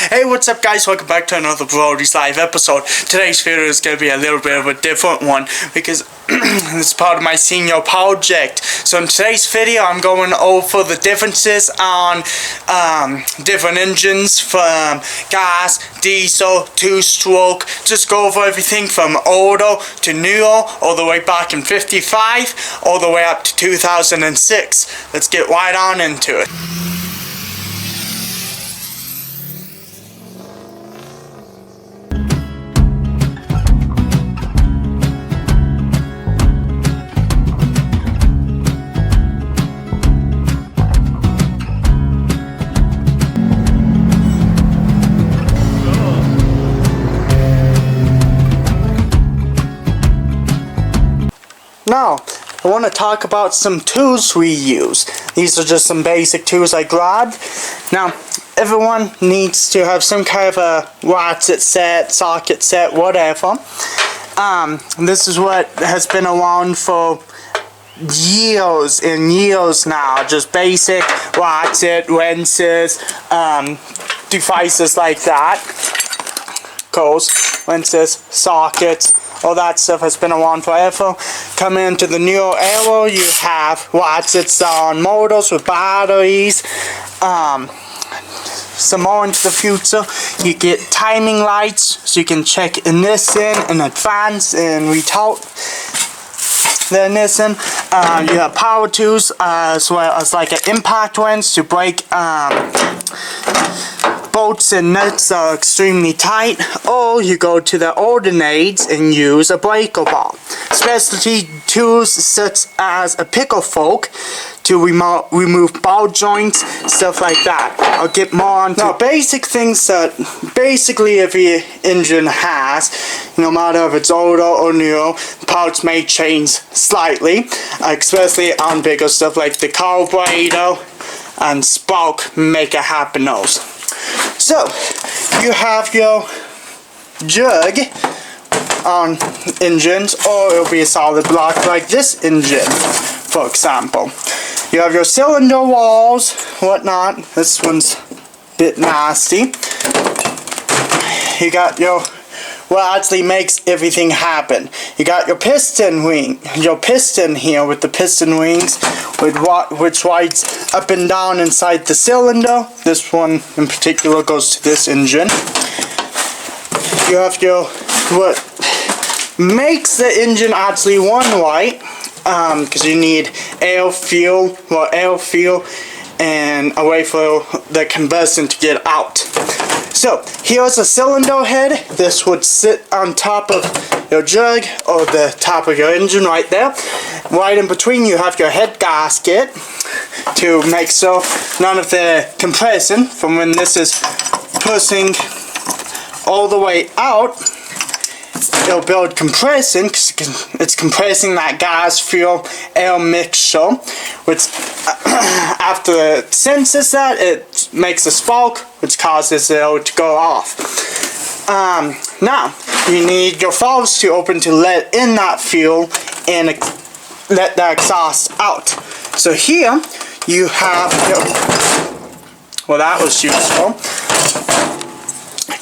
Hey, what's up guys, welcome back to another Brody's Live episode. Today's video is going to be a little bit of a different one because it's part of my senior project. So in today's video I'm going over the differences on different engines from gas, diesel, two-stroke. Just go over everything from auto to newer, all the way back in 55, all the way up to 2006. Let's get right on into it. Now, I want to talk about some tools we use. These are just some basic tools I grabbed. Now, everyone needs to have some kind of a ratchet set, socket set, whatever. This is what has been around for years and years now. Just basic ratchet, wrenches, devices like that. Wrenches, sockets. All that stuff has been around forever. Coming into the newer era, you have ratchets on motors with batteries. Some more into the future, you get timing lights, so you can check ignition in advance and retard the ignition. You have power tools as well as like an impact wrench to break bolts and nuts are extremely tight, or you go to the ordinates and use a breaker bar. Specialty tools such as a pickle fork to remove ball joints, stuff like that. I'll get more on now. Basic things that basically every engine has, no matter if it's older or newer, parts may change slightly, especially on bigger stuff like the carburetor and spark maker happeners. So, you have your jug on engines, or it'll be a solid block like this engine, for example. You have your cylinder walls, whatnot. This one's a bit nasty. You got what actually makes everything happen. You got your piston wing, your piston here with the piston wings, which rides up and down inside the cylinder. This one in particular goes to this engine. You have what makes the engine actually run right, because you need air, fuel, and a way for the combustion to get out. So, here's a cylinder head. This would sit on top of your jug or the top of your engine right there. Right in between you have your head gasket to make so none of the compression from when this is pushing all the way out, it'll build compression because it's compressing that gas, fuel, air mixture, which after it senses that, it makes a spark, which causes it to go off. Now, you need your valves to open to let in that fuel and let the exhaust out. So here, you have well, that was useful.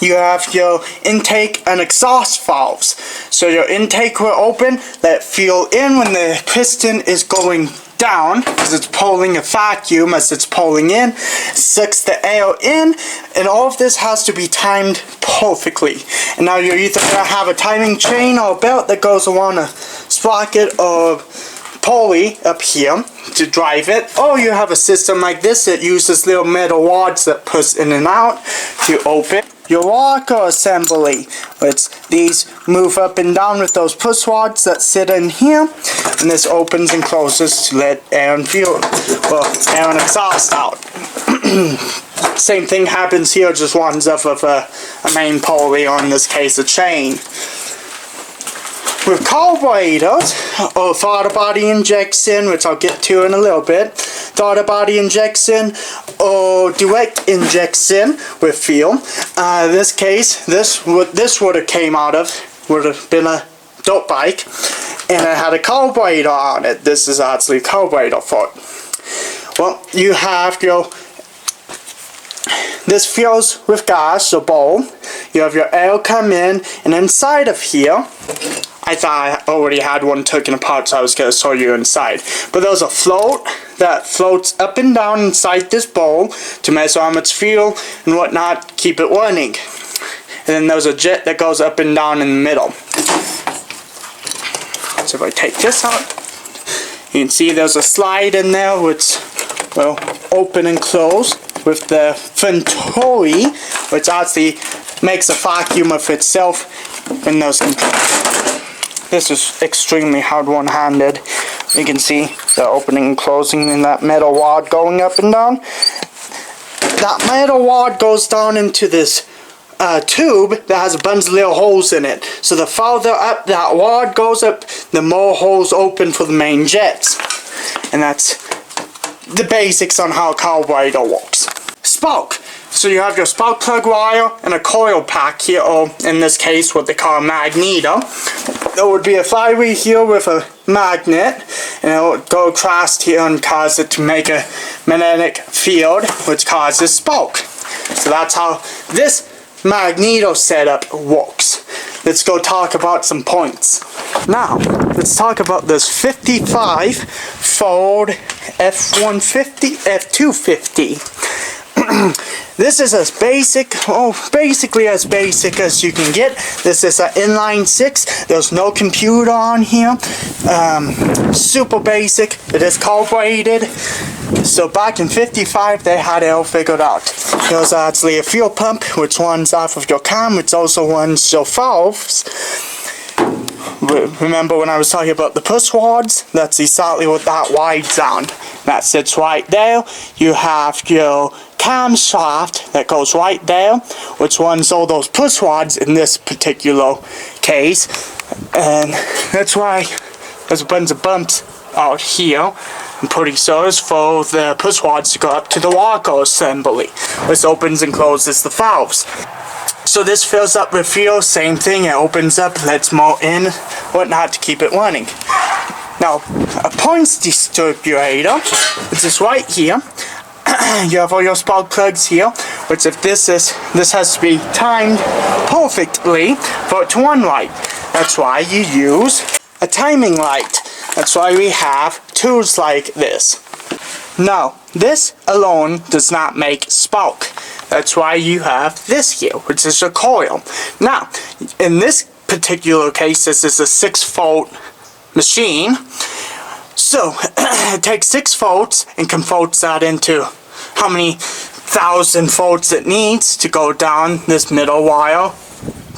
You have your intake and exhaust valves. So your intake will open, let fuel in when the piston is going down, because it's pulling a vacuum as it's pulling in, sucks the air in, and all of this has to be timed perfectly. And now you're either going to have a timing chain or a belt that goes around a sprocket or pulley up here to drive it, or you have a system like this that uses little metal rods that push in and out to open your rocker assembly, which these move up and down with those push rods that sit in here, and this opens and closes to let air and fuel, air and exhaust out. Same thing happens here, just runs off of a main pulley, or in this case a chain. With carburetors, or throttle body injection, which I'll get to in a little bit, throttle body injection, or direct injection with fuel. This case, this would have came out of, would have been a dirt bike, and it had a carburetor on it. This is actually a carburetor for it. Well, you have your this fills with gas, the bowl. You have your air come in, and inside of here, I thought I already had one taken apart, so I was going to show you inside. But there's a float that floats up and down inside this bowl to measure how much fuel and whatnot, keep it running. And then there's a jet that goes up and down in the middle. So if I take this out, you can see there's a slide in there which will open and close with the Venturi, which actually makes a vacuum of itself in those components. This is extremely hard one-handed. You can see the opening and closing in that metal wad going up and down. That metal wad goes down into this tube that has a bunch of little holes in it. So the farther up that wad goes up, the more holes open for the main jets. And that's the basics on how a carburetor works. Spark. So you have your spark plug wire and a coil pack here, or in this case what they call a magneto. There would be a flywheel here with a magnet, and it would go across here and cause it to make a magnetic field which causes spark. So that's how this magneto setup works. Let's go talk about some points. Now, let's talk about this 55 Ford F-150, F-250. This is as basic, basically as basic as you can get. This is an inline 6. There's no computer on here. Super basic. It is carbureted. So back in 55, they had it all figured out. There's actually a fuel pump which runs off of your cam, which also runs your valves. Remember when I was talking about the push rods? That's exactly what that wide's on. That sits right there. You have your camshaft that goes right there, which runs all those push rods in this particular case. And that's why there's a bunch of bumps out here. I'm pretty sure it's for the push rods to go up to the rocker assembly, which opens and closes the valves. So this fills up with fuel, same thing, it opens up, lets more in, whatnot to keep it running. Now, a points distributor, which is right here. You have all your spark plugs here, which if this has to be timed perfectly for it to run right. That's why you use a timing light. That's why we have tools like this. Now, this alone does not make spark. That's why you have this here, which is a coil. Now, in this particular case, this is a 6-volt machine. So, it takes 6 volts and converts that into how many thousand volts it needs to go down this middle wire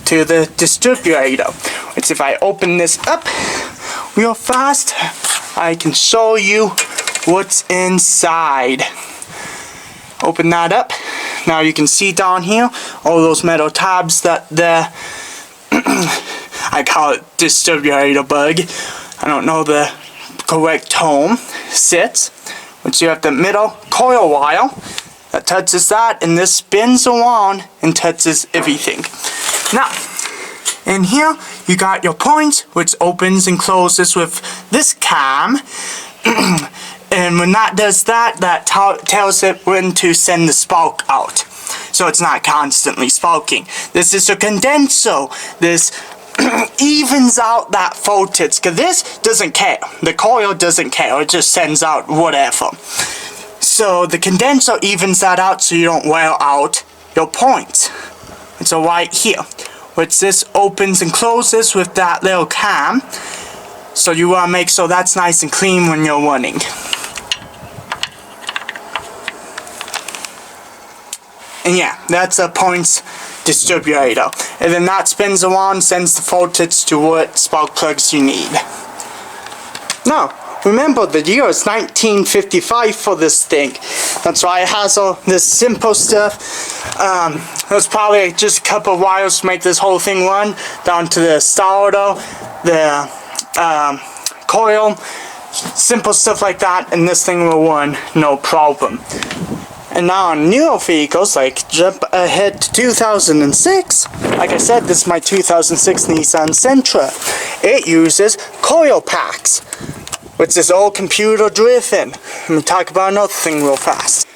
to the distributor. Which if I open this up real fast, I can show you what's inside. Open that up. Now you can see down here all those metal tabs that the I call it distributor bug, I don't know the correct term, sits. Which you have the middle coil wire that touches that, and this spins around and touches everything. Now, in here you got your points, which opens and closes with this cam. And when that does that, that tells it when to send the spark out. So it's not constantly sparking. This is a condenser. This evens out that voltage, because this doesn't care. The coil doesn't care. It just sends out whatever. So the condenser evens that out so you don't wear out your points. And so right here, which this opens and closes with that little cam. So you want to make sure that's nice and clean when you're running. And yeah, that's a points distributor. And then that spins around, sends the voltage to what spark plugs you need. Now, remember the year is 1955 for this thing. That's why it has all this simple stuff. There's probably just a couple of wires to make this whole thing run, down to the starter, the coil, simple stuff like that, and this thing will run no problem. And now on newer vehicles, like jump ahead to 2006, like I said, this is my 2006 Nissan Sentra. It uses coil packs, which is all computer driven. Let me talk about another thing real fast.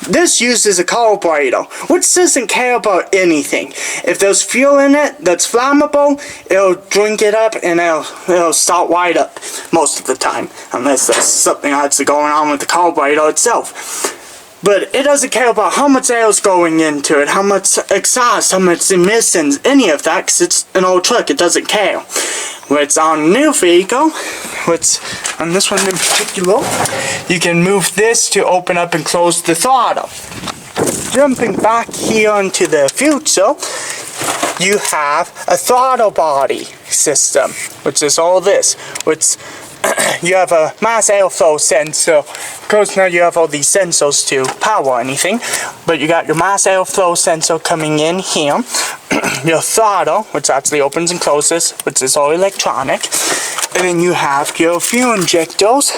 this uses a carburetor, which doesn't care about anything. If there's fuel in it that's flammable, it'll drink it up and it'll start right up most of the time, unless there's something actually going on with the carburetor itself. But it doesn't care about how much air is going into it, how much exhaust, how much emissions, any of that, because it's an old truck. It doesn't care. Where it's on a new vehicle, which on this one in particular, you can move this to open up and close the throttle. Jumping back here into the future, you have a throttle body system, which is all this, which you have a mass airflow sensor. Of course, now you have all these sensors to power anything, but you got your mass airflow sensor coming in here, your throttle, which actually opens and closes, which is all electronic, and then you have your fuel injectors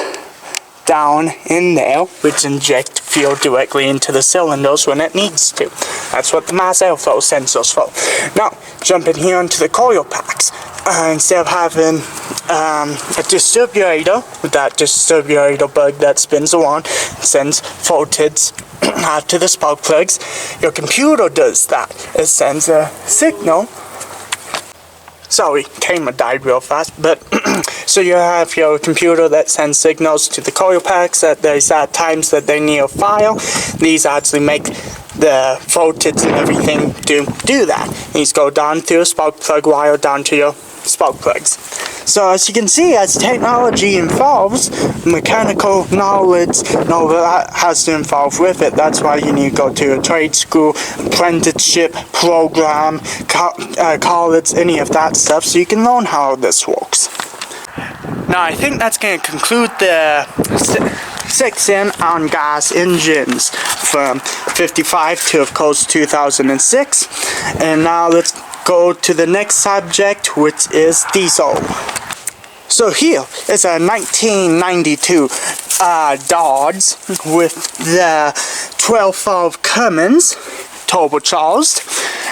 down in there, which inject fuel directly into the cylinders when it needs to. That's what the mass airflow sensor's for. Now, jumping here into the coil packs. Instead of having a distributor, with that distributor bug that spins around, sends voltage out to the spark plugs, your computer does that. It sends a signal. Sorry, camera died real fast, but so you have your computer that sends signals to the coil packs at the exact times that they need a fire. These actually make the voltage and everything to do that. These go down through a spark plug wire down to your spark plugs. So as you can see, as technology evolves, mechanical knowledge and all that has to involve with it. That's why you need to go to a trade school, apprenticeship program, college, any of that stuff, so you can learn how this works. Now I think that's going to conclude the section on gas engines from 55 to, of course, 2006. And now let's go to the next subject, which is diesel. So here is a 1992 Dodge with the 12-valve Cummins turbocharged.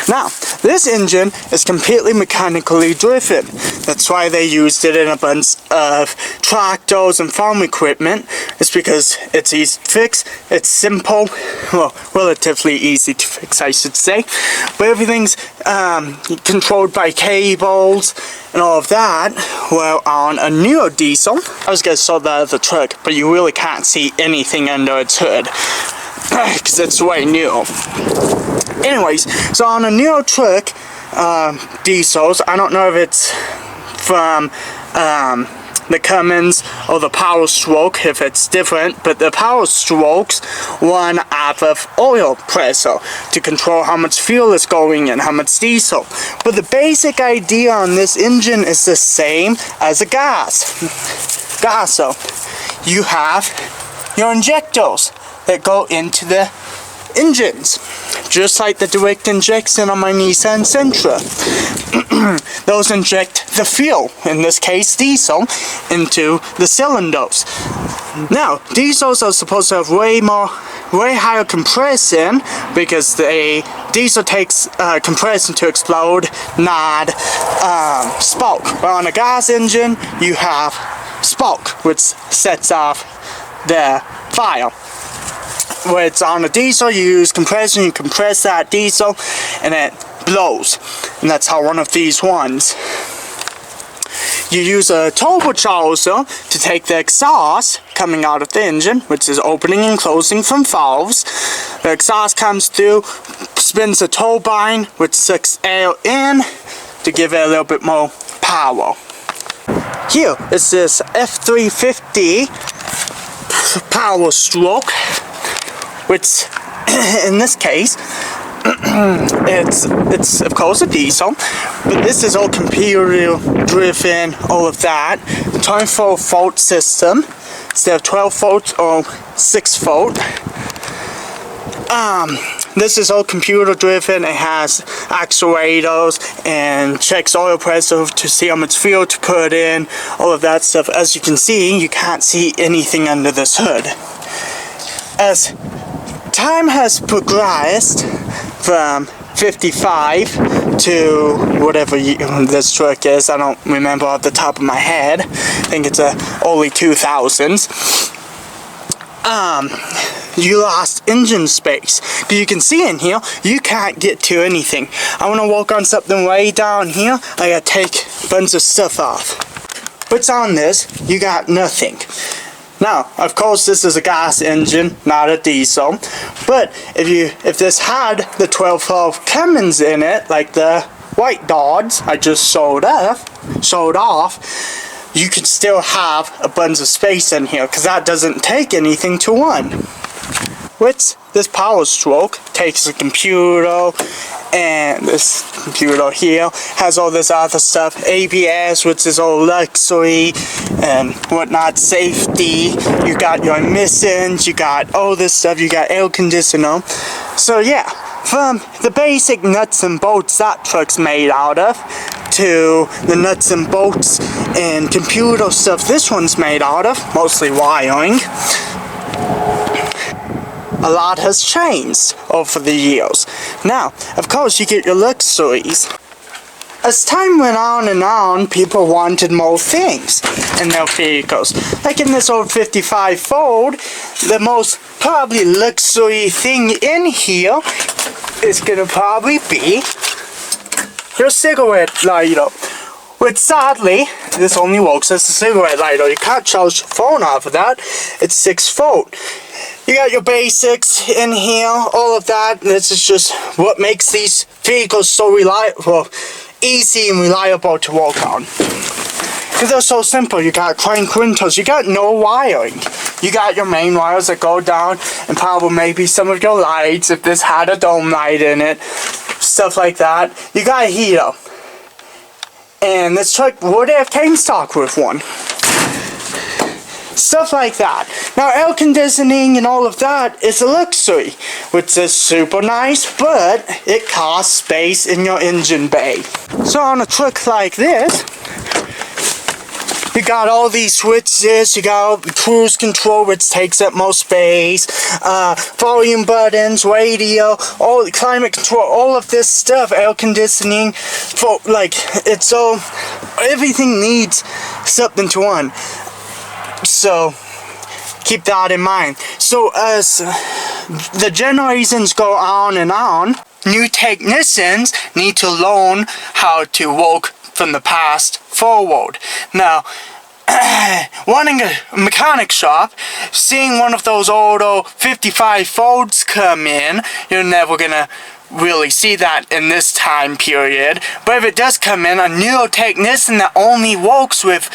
Now, this engine is completely mechanically driven. That's why they used it in a bunch of tractors and farm equipment. It's because it's easy to fix, it's simple, well, relatively easy to fix, I should say. But everything's controlled by cables and all of that. Well, on a newer diesel, I was going to show that other truck, but you really can't see anything under its hood, because it's way new. Anyways, so on a newer truck, diesels, I don't know if it's from the Cummins or the Power Stroke, if it's different, but the Power Strokes run off of oil pressure to control how much fuel is going in, how much diesel. But the basic idea on this engine is the same as a gas. So you have your injectors that go into the engines, just like the direct injection on my Nissan Sentra. Those inject the fuel, in this case diesel, into the cylinders. Now, diesels are supposed to have way higher compression, because the diesel takes compression to explode, not spark. But on a gas engine, you have spark, which sets off the fire. Where it's on a diesel, you use compression, you compress that diesel, and it blows. And that's how one of these ones. You use a turbocharger to take the exhaust coming out of the engine, which is opening and closing from valves. The exhaust comes through, spins a turbine, which sucks air in to give it a little bit more power. Here is this F350 Power Stroke, which in this case it's of course a diesel, but this is all computer driven, all of that. 24-volt system instead of 12 volts or 6 volt. This is all computer driven. It has actuators and checks oil pressure to see how much fuel to put in, all of that stuff. As you can see, you can't see anything under this hood. As time has progressed from 55 to whatever this truck is, I don't remember off the top of my head. I think it's early 2000s. you lost engine space. Because you can see in here, you can't get to anything. I want to walk on something way down here. I gotta take a bunch of stuff off. What's on this? You got nothing. Now, of course, this is a gas engine, not a diesel. But if this had the 1212 Cummins in it, like the white Dodge I just showed off, you could still have a bunch of space in here, because that doesn't take anything to run. With this Power Stroke, takes a computer, and this computer here has all this other stuff, ABS, which is all luxury and whatnot, safety, you got your emissions, you got all this stuff, you got air conditioner. So yeah, from the basic nuts and bolts that truck's made out of, to the nuts and bolts and computer stuff this one's made out of, mostly wiring, a lot has changed over the years. Now, of course, you get your luxuries. As time went on, people wanted more things in their vehicles. Like in this old 55 Ford, the most probably luxury thing in here is gonna probably be your cigarette lighter. Which sadly, this only works as a cigarette lighter. You can't charge your phone off of that. It's 6 volt. You got your basics in here, all of that. This is just what makes these vehicles so easy and reliable to work on. Because they're so simple. You got crank windows. You got no wiring. You got your main wires that go down, and probably maybe some of your lights if this had a dome light in it. Stuff like that. You got a heater. And this truck would have came stock with one. Stuff like that. Now air conditioning and all of that is a luxury, which is super nice, but it costs space in your engine bay. So on a truck like this, you got all these switches, you got cruise control, which takes up most space, volume buttons, radio, all climate control, all of this stuff, air conditioning, it's all, everything needs something to run. So, keep that in mind. So, as the generations go on, new technicians need to learn how to work from the past forward. Now, running a mechanic shop, seeing one of those old 55 Fords come in, you're never gonna really see that in this time period. But if it does come in, a new technician that only works with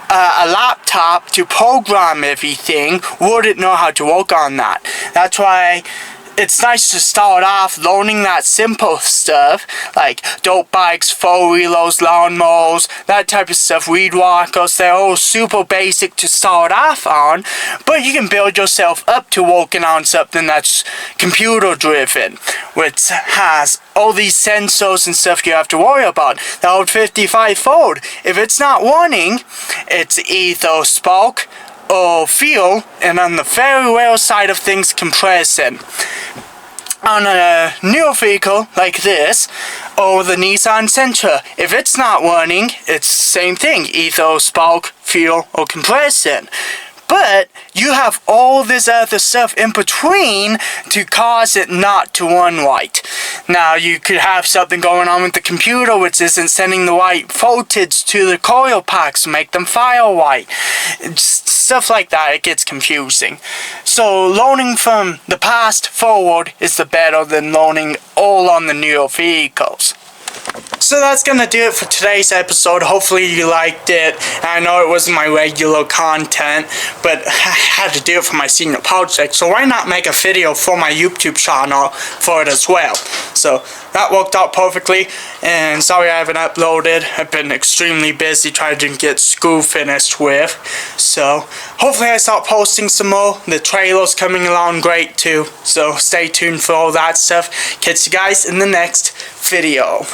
a laptop to program everything wouldn't know how to work on that. That's why it's nice to start off learning that simple stuff, like dirt bikes, four-wheelers, lawnmowers, that type of stuff, weed whackers. They're all super basic to start off on, but you can build yourself up to working on something that's computer-driven, which has all these sensors and stuff you have to worry about. The old 55 Ford, if it's not running, it's either spark or fuel, and on the very rare side of things, compression. On a new vehicle like this, or the Nissan Sentra, if it's not running, it's the same thing, either spark, fuel, or compression. But you have all this other stuff in between to cause it not to run right. Now you could have something going on with the computer which isn't sending the right voltage to the coil packs to make them fire right. Stuff like that, it gets confusing. So learning from the past forward is the better than learning all on the newer vehicles. So that's gonna do it for today's episode. Hopefully you liked it. I know it wasn't my regular content, but I had to do it for my senior project, so why not make a video for my YouTube channel for it as well? So that worked out perfectly, and sorry I haven't uploaded. I've been extremely busy trying to get school finished with, so hopefully I start posting some more. The trailer's coming along great too, so stay tuned for all that stuff. Catch you guys in the next video.